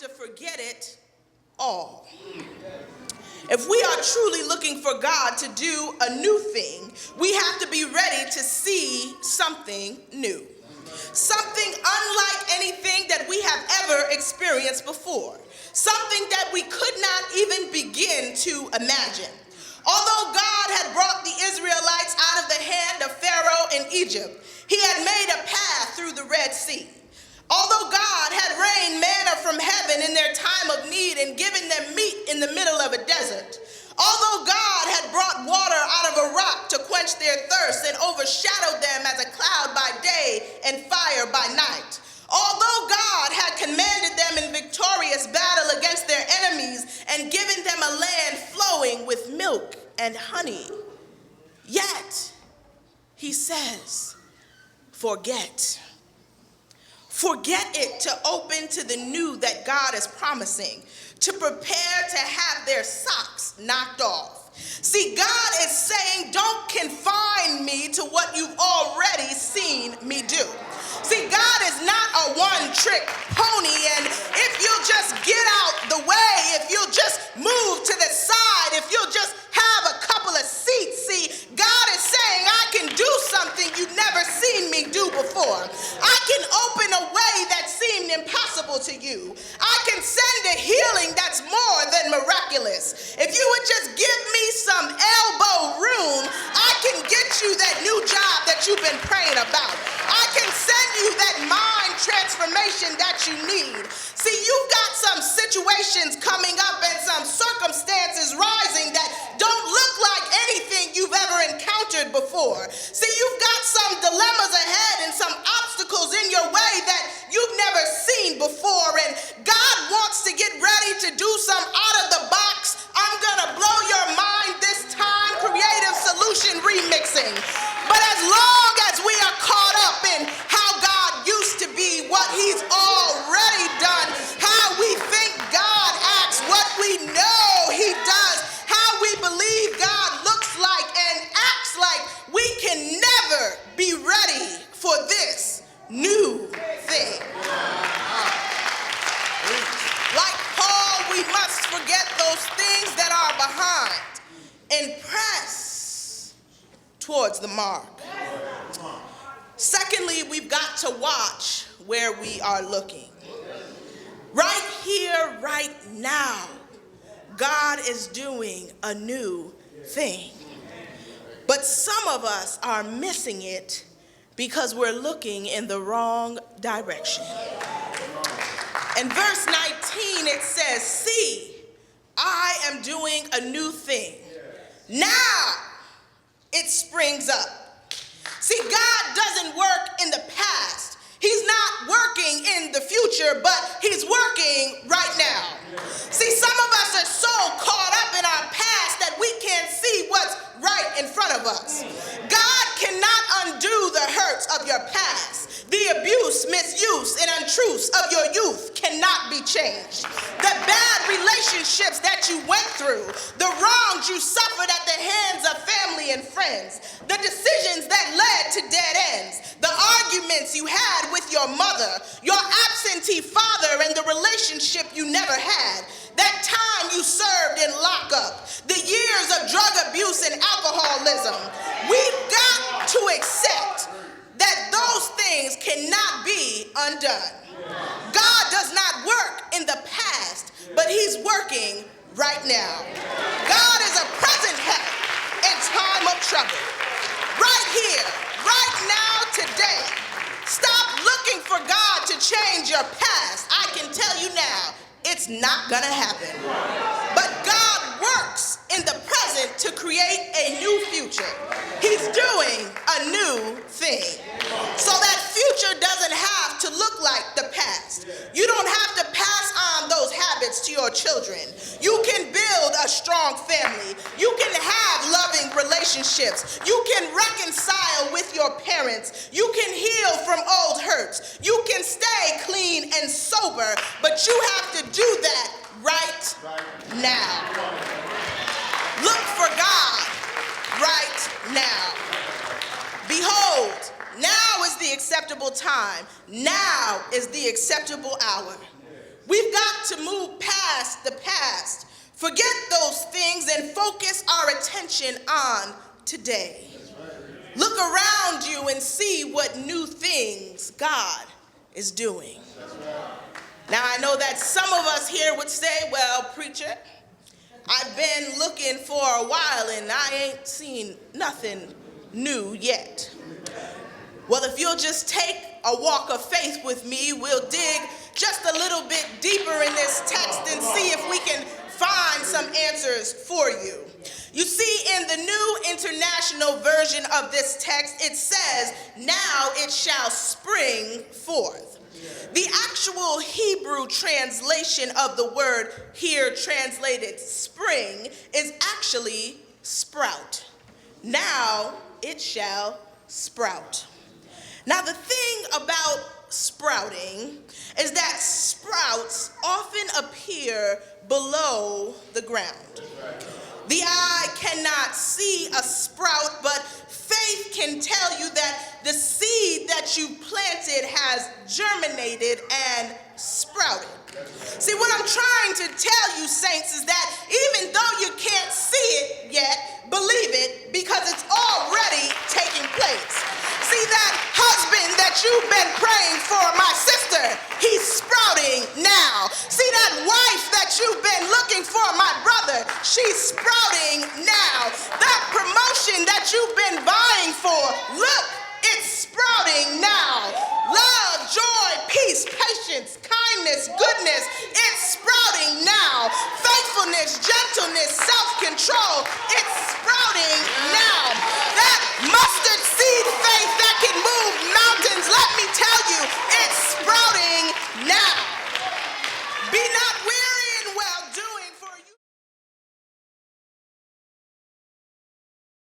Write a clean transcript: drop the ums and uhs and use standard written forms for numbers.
to forget it all. If we are truly looking for God to do a new thing, we have to be ready to see something new. Something unlike anything that we have ever experienced before. Something that we could not even begin to imagine. Although God had brought the Israelites out of the hand of Pharaoh in Egypt, he had made a path through the Red Sea. Although God had rained manna from heaven in their time of need and given them meat in the middle of a desert. Although God had brought water out of a rock to quench their thirst and overshadowed them as a cloud by day and fire by night. Although God had commanded them in victorious battle against their enemies and given them a land flowing with milk and honey. Yet, he says, forget. Forget it to open to the new that God is promising, to prepare to have their socks knocked off. See, God is saying, don't confine me to what you've already seen me do. See, God is not a one-trick pony, and if you'll just get out the way, if you'll just move to the side, if you'll just have a couple of seats, see, God is saying, I can do something you've never seen me do before. I can open a way that seemed impossible to you. I can send a healing that's more than miraculous. If you would just give me some elbow room, I can get you that new job that you've been praying about. I can send you that mind transformation that you need. See, you've got some situations coming up and some circumstances rising that don't look like anything you've ever encountered before. See, you've got some dilemmas ahead and some obstacles in your way that you've never seen before, and God wants to get ready to do some out of the box, I'm gonna blow your mind this time, creative solution remixing. But as long as we are caught up in how God used to be, what he's already done, how we think God acts, what we know he does, how we believe God looks like and acts like, we can never be ready for this new thing. Like Paul, we must forget those things that are behind and press towards the mark. Secondly, we've got to watch where we are looking. Right here, right now, God is doing a new thing. But some of us are missing it because we're looking in the wrong direction. In verse 19, it says, see, I am doing a new thing. Now it springs up. See, God doesn't work in the past. He's not working in the future, but he's working right now. See, some of us are so caught up in our past that we can't see what's right in front of us. God cannot undo the hurts of your past. The abuse, misuse, and untruths of your youth cannot be changed. The bad relationships that you went through, the wrongs you suffered at the hands of family and friends, the decisions that led to dead ends, the arguments you had with your mother, your absentee father and the relationship you never had, that time you served in lockup, the years of drug abuse and alcoholism. We've got to accept that those things cannot be undone. God does not work in the past, but he's working right now. God is a present help in time of trouble. Right here, right now, today. Stop looking for God to change your past. I can tell you now, it's not gonna happen. But God works in the present to create a new future. He's doing a new thing. So that future doesn't have to look like the past. You don't have to pass on those habits to your children. You can build a strong family. You can have loving relationships. You can reconcile with your parents. You can heal from old hurts. You can stay clean and sober, but you have to do that right now. Look for God right now. Behold, now is the acceptable time. Now is the acceptable hour. We've got to move past the past, forget those things, and focus our attention on today. Look around you and see what new things God is doing. Now, I know that some of us here would say, well, preacher, I've been looking for a while and I ain't seen nothing new yet. Well, if you'll just take a walk of faith with me, we'll dig just a little bit deeper in this text and see if we can find some answers for you. You see, in the New International Version of this text, it says, now it shall spring forth. The actual Hebrew translation of the word here translated spring is actually sprout. Now it shall sprout. Now the thing about sprouting is that sprouts often appear below the ground. The eye cannot see a sprout, but faith can tell you that the seed that you planted has germinated and sprouted. See, what I'm trying to tell you, saints, is that even though you can't see it yet, believe it, because it's already taking place. See, that husband that you've been praying for, my sister, he's sprouting now. See, that wife that you've been looking for, my brother, she's sprouting now. That promotion that you've been vying for, look, it's sprouting now. Love, joy, peace, patience, kindness, goodness, it's sprouting now. Faithfulness, gentleness, self-control, it's sprouting now. That mustard